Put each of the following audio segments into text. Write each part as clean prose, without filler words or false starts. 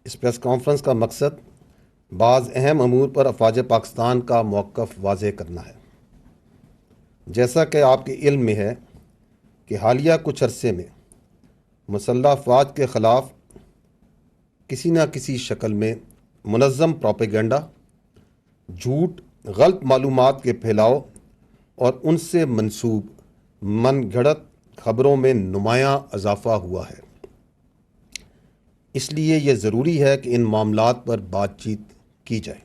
اس press conference کا مقصد بعض اہم امور پر افواج پاکستان کا موقف واضح کرنا ہے۔ جیسا کہ آپ کے علم میں ہے کہ حالیہ کچھ عرصے میں مسلح افواج کے خلاف کسی نہ کسی شکل میں منظم پروپیگنڈا، جھوٹ، غلط معلومات کے پھیلاؤ اور ان سے منسوب من گھڑت خبروں میں نمایاں اضافہ ہوا ہے۔ اس لیے یہ ضروری ہے کہ ان معاملات پر بات چیت کی جائے۔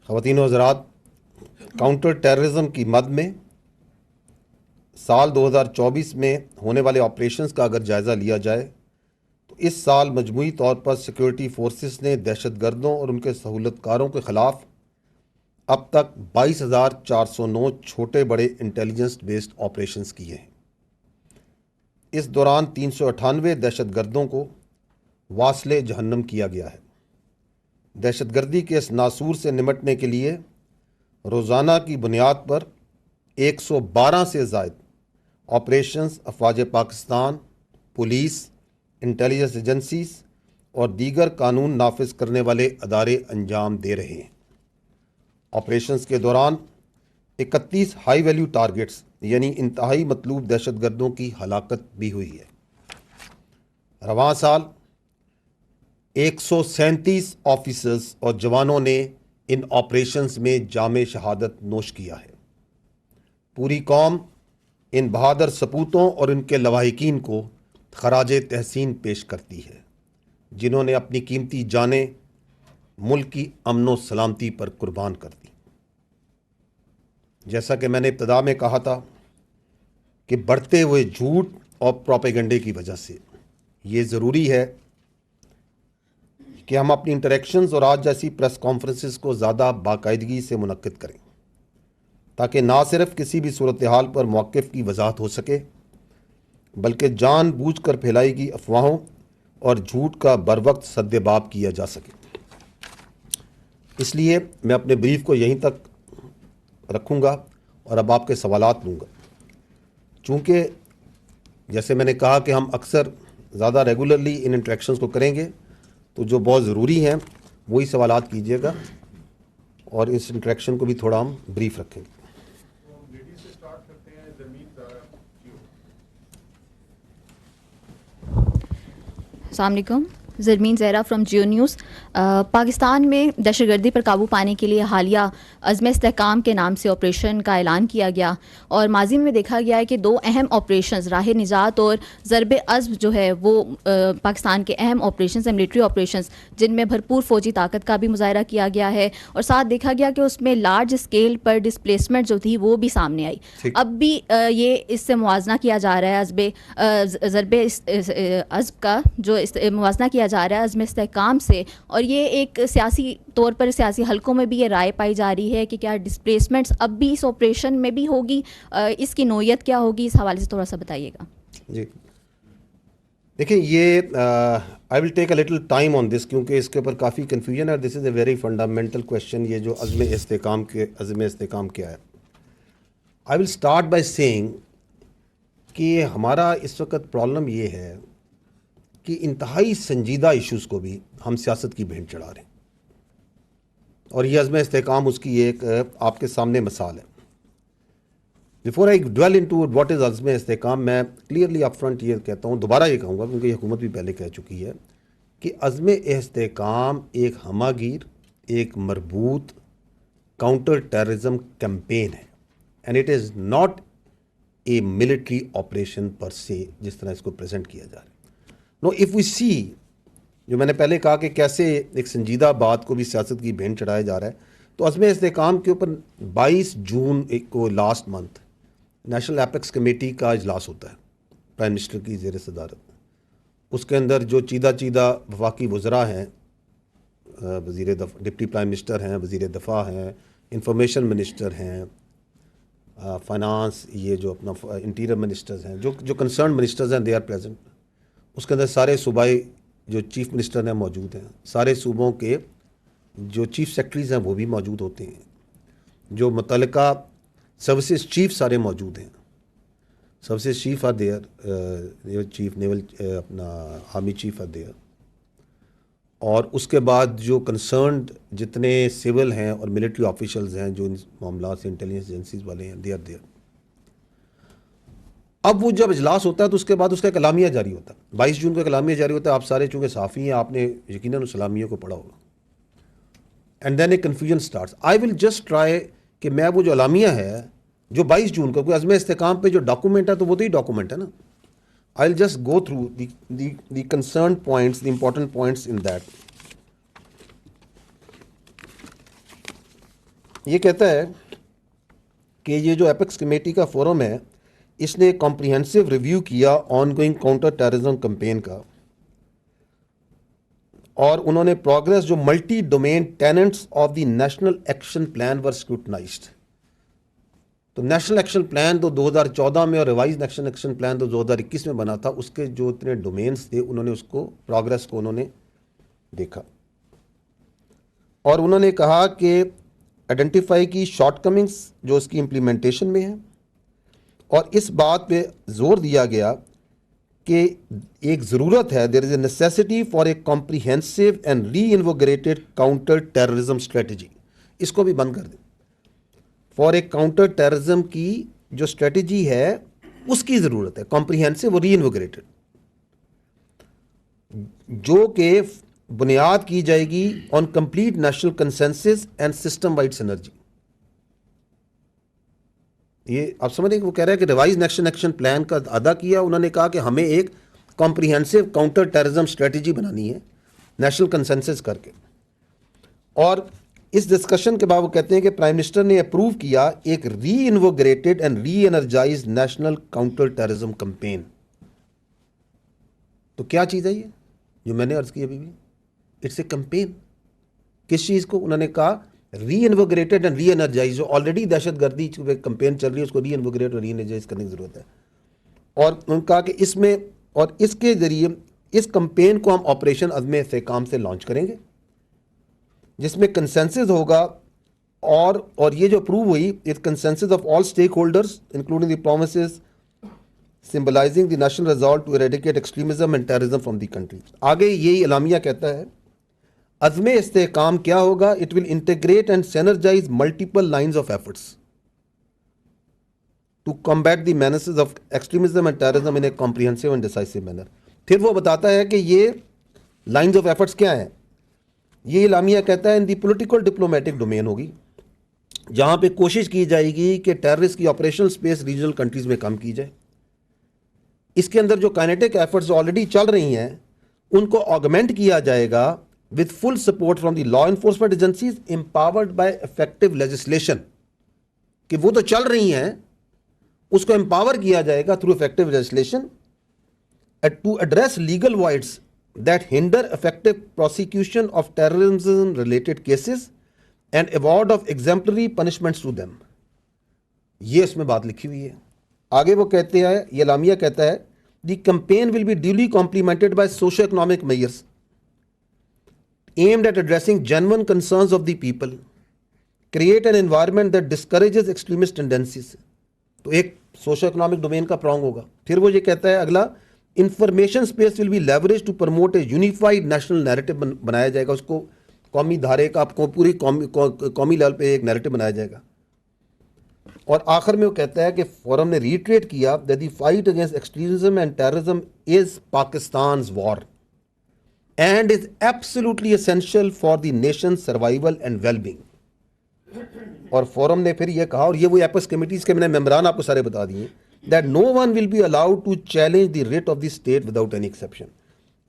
خواتین و حضرات، کاؤنٹر ٹیررزم کی مد میں سال 2024 میں ہونے والے آپریشنز کا اگر جائزہ لیا جائے تو اس سال مجموعی طور پر سیکورٹی فورسز نے دہشت گردوں اور ان کے سہولت کاروں کے خلاف اب تک 22,409 چھوٹے بڑے انٹیلیجنس بیسڈ آپریشنز کیے ہیں۔ اس دوران 398 دہشت گردوں کو واصل جہنم کیا گیا ہے۔ دہشت گردی کے اس ناسور سے نمٹنے کے لیے روزانہ کی بنیاد پر 112 سے زائد آپریشنز افواج پاکستان، پولیس، انٹیلیجنس ایجنسیز اور دیگر قانون نافذ کرنے والے ادارے انجام دے رہے ہیں۔ آپریشنز کے دوران 31 ہائی ویلیو ٹارگٹس یعنی انتہائی مطلوب دہشت گردوں کی ہلاکت بھی ہوئی ہے۔ رواں سال 137 آفیسرز اور جوانوں نے ان آپریشنز میں جام شہادت نوش کیا ہے۔ پوری قوم ان بہادر سپوتوں اور ان کے لواحقین کو خراج تحسین پیش کرتی ہے، جنہوں نے اپنی قیمتی جانیں ملک کی امن و سلامتی پر قربان کر دی۔ جیسا کہ میں نے ابتدا میں کہا تھا کہ بڑھتے ہوئے جھوٹ اور پروپیگنڈے کی وجہ سے یہ ضروری ہے کہ ہم اپنی انٹریکشنز اور آج جیسی پریس کانفرنسز کو زیادہ باقاعدگی سے منعقد کریں، تاکہ نہ صرف کسی بھی صورتحال پر موقف کی وضاحت ہو سکے بلکہ جان بوجھ کر پھیلائی گئی افواہوں اور جھوٹ کا بروقت سد باب کیا جا سکے۔ اس لیے میں اپنے بریف کو یہیں تک رکھوں گا اور اب آپ کے سوالات لوں گا۔ چونکہ جیسے میں نے کہا کہ ہم اکثر زیادہ ریگولرلی ان انٹریکشنز کو کریں گے، تو جو بہت ضروری ہیں وہی سوالات کیجیے گا اور اس انٹریکشن کو بھی تھوڑا ہم بریف رکھیں گے۔ السلام علیکم، زرمین زہرا فرام جیو نیوز۔ پاکستان میں دہشت گردی پر قابو پانے کے لیے حالیہ عزم استحکام کے نام سے آپریشن کا اعلان کیا گیا، اور ماضی میں دیکھا گیا ہے کہ دو اہم آپریشنز راہ نجات اور ضرب عزم جو ہے وہ پاکستان کے اہم آپریشنز ہیں، ملٹری آپریشنز، جن میں بھرپور فوجی طاقت کا بھی مظاہرہ کیا گیا ہے، اور ساتھ دیکھا گیا کہ اس میں لارج اسکیل پر ڈسپلیسمنٹ جو تھی وہ بھی سامنے آئی۔ اب بھی یہ اس سے موازنہ کیا جا رہا ہے ضرب عزم کا جو موازنہ کیا جا رہا ہے عزم استحکام سے، اور یہ ایک سیاسی طور پر سیاسی حلقوں میں بھی یہ رائے پائی جا رہی ہے کہ کیا ڈسپلیسمنٹس اب بھی اس آپریشن میں بھی ہوگی، اس کی نوعیت کیا ہوگی، اس حوالے سے تھوڑا سا بتائیے گا۔ جی دیکھیں، یہ آئی ول ٹیک اے لٹل ٹائم آن دس، کیونکہ اس کے اوپر کافی کنفیوژن ہے۔ دس از اے ویری فنڈامنٹل کویشچن، یہ جو عزم استحکام کیا ہے۔ آئی ول اسٹارٹ بائی سیئنگ کہ ہمارا اس وقت پرابلم یہ ہے کہ انتہائی سنجیدہ ایشوز کو بھی ہم سیاست کی بھینٹ چڑھا رہے ہیں، اور یہ عزم استحکام اس کی ایک آپ کے سامنے مثال ہے۔ Before I dwell into what is عزم استحکام، میں کلیئرلی اپ فرنٹ یہ کہتا ہوں، دوبارہ یہ کہوں گا کیونکہ یہ حکومت بھی پہلے کہہ چکی ہے کہ عزم استحکام ایک ہمہ گیر، ایک مربوط کاؤنٹر ٹیررزم کیمپین ہے، and it is not a military operation per se, جس طرح اس کو پریزنٹ کیا جا رہا ہے۔ نو اف وی سی، جو میں نے پہلے کہا کہ کیسے ایک سنجیدہ بات کو بھی سیاست کی بھینٹ چڑھایا جا رہا ہے، تو عزم استحکام کے اوپر 22 جون کو last month national apex committee کا اجلاس ہوتا ہے پرائم منسٹر کی زیر صدارت۔ اس کے اندر جو چیدہ وفاقی وزراء ہیں، ڈپٹی پرائم منسٹر ہیں، وزیر دفاع ہیں، انفارمیشن منسٹر ہیں، فائنانس، یہ جو اپنا انٹیریئر منسٹرز ہیں، جو کنسرن منسٹرز ہیں، دے آر پریزنٹ۔ اس کے اندر سارے صوبائی جو چیف منسٹر ہیں موجود ہیں، سارے صوبوں کے جو چیف سیکرٹریز ہیں وہ بھی موجود ہوتے ہیں، جو متعلقہ سروسز چیف سارے موجود ہیں۔ services chief are there, naval chief, naval اپنا army chief are there. اور اس کے بعد جو کنسرنڈ جتنے سول ہیں اور ملٹری آفیشلز ہیں جو ان معاملات سے انٹیلیجنس ایجنسیز والے ہیں دے آر دیئر. اب وہ جب اجلاس ہوتا ہے تو اس کے بعد اس کا ایک اعلامیہ جاری ہوتا ہے. 22 جون کو ایک اعلامیہ جاری ہوتا ہے. آپ سارے چونکہ صحافی ہیں آپ نے یقیناً اس اعلامیہ کو پڑھا ہوگا. And then a confusion starts. I will just try کہ میں وہ جو اعلامیہ ہے جو 22 جون کو کوئی عزم استحکام پہ جو ڈاکومنٹ ہے تو وہ تو ہی ڈاکومنٹ ہے نا. I will just go through the concern points, the important points in that. یہ کہتا ہے کہ یہ جو ایپیکس کمیٹی کا فورم ہے اس نے کمپریہنسو ریویو کیا ongoing counter terrorism campaign کا, اور انہوں نے پروگرس جو multi domain tenets of the national action plan were scrutinised. تو نیشنل ایکشن پلان تو 2014 میں اور ریوائز نیشنل ایکشن پلان تو 2021 میں بنا تھا. اس کے جو اتنے ڈومینس تھے انہوں نے اس کو پروگرس کو انہوں نے دیکھا, اور انہوں نے کہا کہ آئیڈینٹیفائی کی شارٹ کمنگس جو اس کی امپلیمنٹیشن میں ہیں, اور اس بات پہ زور دیا گیا کہ ایک ضرورت ہے, there is a necessity for a comprehensive and reinvigorated counter terrorism strategy. اس کو بھی بند کر دیں. فار اے کاؤنٹر ٹیررزم کی جو اسٹریٹجی ہے اس کی ضرورت ہے, کمپریہنسو اور ری انوگریٹڈ, جو کہ بنیاد کی جائے گی on complete national consensus and system wide synergy. یہ آپ سمجھیں کہ وہ کہہ رہے ہیں کہ ریوائز نیشنل ایکشن پلان کا ادا کیا. انہوں نے کہا کہ ہمیں ایک کمپریہنسو کاؤنٹر ٹیررزم اسٹریٹجی بنانی ہے نیشنل کنسنسس کر کے. اور اس ڈسکشن کے بعد وہ کہتے ہیں کہ پرائم منسٹر نے اپروو کیا ایک reinvigorated and reenergised national counter terrorism campaign. تو کیا چیز ہے یہ جو میں نے عرض کی ابھی بھی؟ It's a campaign. کس چیز کو؟ انہوں نے کہا reinvigorated and reenergize. جو آلریڈی دہشت گردی کمپین چل رہی ہے اس کو ری انوگریٹ اور ری انرجائز کرنے کی ضرورت ہے. اور انہوں نے کہا کہ اس میں اور اس کے ذریعے اس کمپین کو ہم آپریشن عزم استحکام سے لانچ کریں گے جس میں کنسنسس ہوگا, اور یہ جو اپروو ہوئی it consensus of all stakeholders including the promises symbolising the national result to eradicate extremism and terrorism from the country. آگے یہی اعلامیہ کہتا ہے عزم استحکام کیا ہوگا؟ It will integrate and synergise multiple lines of efforts to combat the menaces of extremism and terrorism in a comprehensive and decisive manner. پھر وہ بتاتا ہے کہ یہ لائنز آف ایفرٹس کیا ہیں. یہ اعلامیہ کہتا ہے ان دی پولیٹیکل ڈپلومیٹک ڈومین ہوگی جہاں پہ کوشش کی جائے گی کہ ٹیررسٹ کی آپریشنل اسپیس ریجنل کنٹریز میں کم کی جائے. اس کے اندر جو کائنیٹک ایفرٹس آلریڈی چل رہی ہیں ان کو آگمنٹ کیا جائے گا with full support from the law enforcement agencies empowered by effective legislation. کہ وہ تو چل رہی ہیں اس کو empower کیا جائے گا through effective legislation to address legal voids that hinder effective prosecution of terrorism related cases and award of exemplary punishments to them. یہ اس میں بات لکھی ہوئی ہے. آگے وہ کہتے ہیں, یہ اعلامیہ کہتا ہے the campaign will be duly complemented by socio-economic measures aimed at addressing genuine concerns of the people, create an environment that discourages extremist tendencies. تو ایک سوشو اکنامک ڈومین کا پرانگ ہوگا. پھر وہ یہ کہتا ہے اگلا, information space will be leverage to promote a unified national narrative بنایا جائے گا. اس کو قومی دھارے کا پوری قومی لیول پہ ایک نیریٹو بنایا جائے گا. اور آخر میں وہ کہتا ہے کہ فورم نے ریٹریٹ کیا that the fight against extremism and terrorism is Pakistan's war and is absolutely essential for the nation's survival and well-being. اور فورم نے پھر یہ کہا, اور یہ وہ ایپس کمیٹیز کے میں نے ممبران آپ کو سارے بتا دیے, that no one will be allowed to challenge the writ of the state without any exception.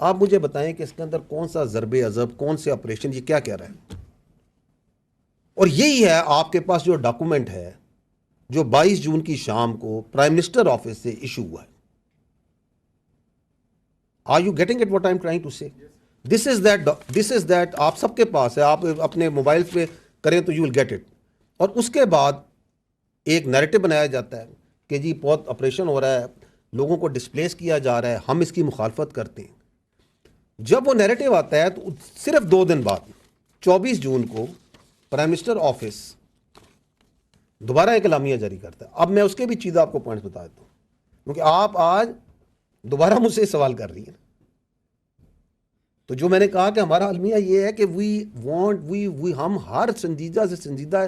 آپ مجھے بتائیں کہ اس کے اندر کون سا ضرب عضب, کون سے آپریشن, یہ کیا کہہ رہا ہے؟ اور یہی ہے آپ کے پاس جو ڈاکومنٹ ہے جو 22 جون کی شام کو پرائم منسٹر آفس سے ایشو ہوا ہے. Are you getting it what I'm trying to say? This is that آپ سب کے پاس ہے, آپ اپنے موبائل پہ کریں تو you will get it. اور اس کے بعد ایک نیریٹو بنایا جاتا ہے کہ جی بہت آپریشن ہو رہا ہے, لوگوں کو ڈسپلیس کیا جا رہا ہے, ہم اس کی مخالفت کرتے ہیں. جب وہ نیریٹو آتا ہے تو صرف 2 دن بعد 24 جون کو پرائم منسٹر آفس دوبارہ ایک اعلامیہ جاری کرتا ہے. اب میں اس کے بھی چیزیں آپ کو پوائنٹس بتا دیتا ہوں. کیونکہ آپ آج دوبارہ مجھ سے سوال کر رہی ہیں. تو جو میں نے کہا کہ ہمارا المیہ یہ ہے کہ ہم ہر سنجیدہ سے سنجیدہ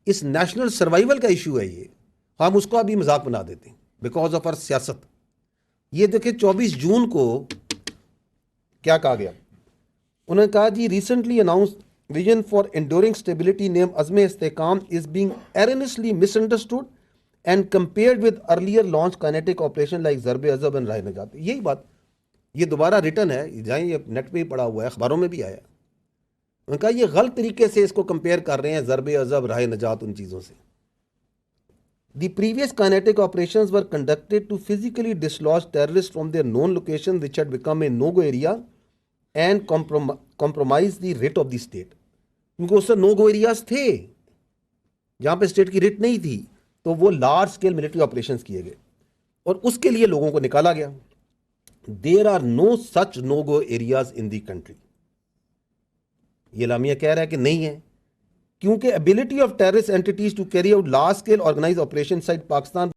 اس نیشنل سروائیول کا ایشو ہے یہ, ہم اس کو ابھی مذاق بنا دیتے ہیں بیکاز آف آر سیاست. یہ دیکھیں 24 جون کو کیا کہا گیا, انہوں نے کہا جی recently announce vision for enduring stability name Azm Istehkam is being erroneously misunderstood and compared with earlier launch kinetic operation like Zarb Azb and راہ نجات. یہی بات, یہ دوبارہ ریٹن ہے, جائیں یہ نیٹ پہ ہی پڑا ہوا ہے, اخباروں میں بھی آیا. انہوں نے کہا یہ غلط طریقے سے اس کو کمپیئر کر رہے ہیں ضرب عضب راہ نجات ان چیزوں سے. The previous kinetic operations were conducted to physically dislodge terrorists from their known location which had become a no-go area and compromise the writ of the state. کیونکہ اس سے no-go areas تھے جہاں پہ اسٹیٹ کی ریٹ نہیں تھی, تو وہ لارج اسکیل ملٹری آپریشنز کیے گئے اور اس کے لیے لوگوں کو نکالا گیا. There are no such no-go areas in the country. یہ اعلامیہ کہہ رہا ہے کہ نہیں ہے, کیونکہ ability of terrorist entities to carry out large scale organized operation inside Pakistan